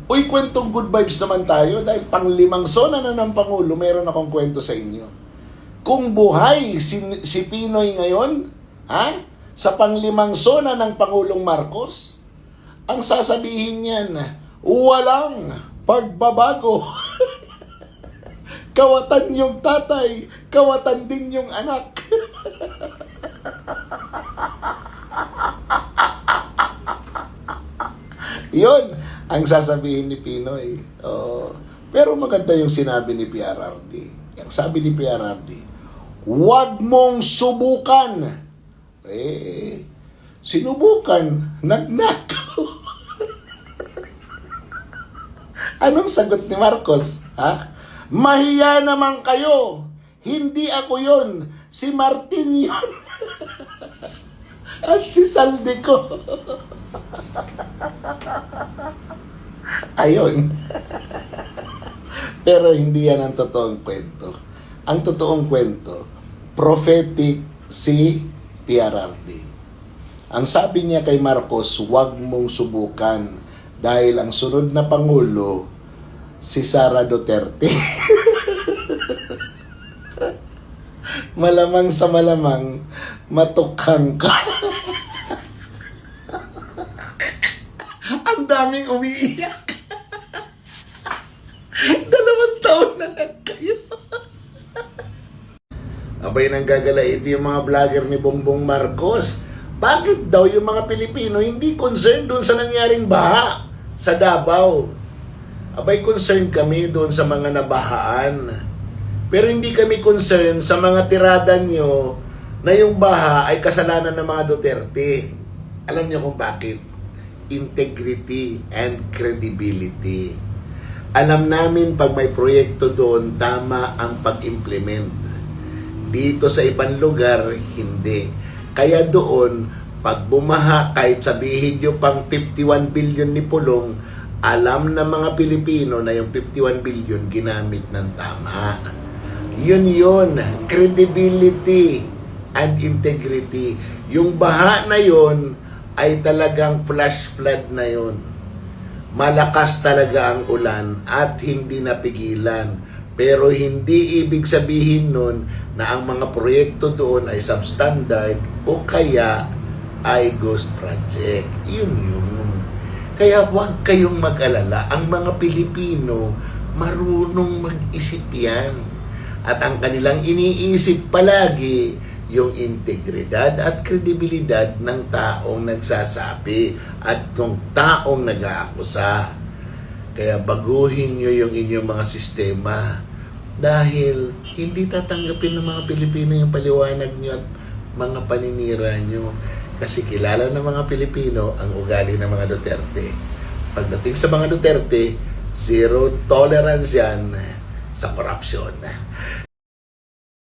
Uy, kwentong good vibes naman tayo dahil pang-5 sona na ng Pangulo, meron akong kwento sa inyo. Kung buhay si Pinoy ngayon, sa pang-5 sona ng Pangulong Marcos, ang sasabihin niyan, walang pagbabago. Kawatan yung tatay, kawatan din yung anak. Yun ang sasabihin ni Pinoy. Pero maganda yung sinabi ni PRRD. Yung sabi ni PRRD, huwag mong subukan. Sinubukan, nagnakaw. Anong sagot ni Marcos? Mahiya naman kayo. Hindi ako yon. Si Martin yon. At si Saldico. Ayun. Pero hindi yan ang totoong kwento. Ang totoong kwento, prophetic si PRRD. Ang sabi niya kay Marcos, huwag mong subukan dahil ang sunod na Pangulo, si Sara Duterte. Malamang sa malamang, matukhang ka. Ang daming umiiyak. 2 taon na lang kayo. Abay nang gagalait yung mga vlogger ni Bongbong Marcos. Bakit daw yung mga Pilipino hindi concerned doon sa nangyaring baha sa Davao? Abay, concerned kami doon sa mga nabahaan. Pero hindi kami concerned sa mga tirada nyo na yung baha ay kasalanan ng mga Duterte. Alam nyo kung bakit? Integrity and credibility. Alam namin pag may proyekto doon, tama ang pag-implement. Dito sa ibang lugar, hindi. Kaya doon, pag bumaha, kahit sabihin nyo pang 51 billion ni Pulong, alam ng mga Pilipino na yung 51 billion ginamit ng tama. Yun, credibility and integrity. Yung baha na yun ay talagang flash flood na yun. Malakas talaga ang ulan at hindi napigilan. Pero hindi ibig sabihin nun na ang mga proyekto doon ay substandard o kaya ay ghost project. Yun. Kaya huwag kayong mag-alala. Ang mga Pilipino marunong mag-isip yan. At ang kanilang iniisip palagi yung integridad at kredibilidad ng taong nagsasabi at ng taong nag-aakusa. Kaya baguhin nyo yung inyong mga sistema dahil hindi tatanggapin ng mga Pilipino yung paliwanag nyo at mga paninira nyo. Kasi kilala ng mga Pilipino ang ugali ng mga Duterte. Pagdating sa mga Duterte, zero tolerance yan sa corruption.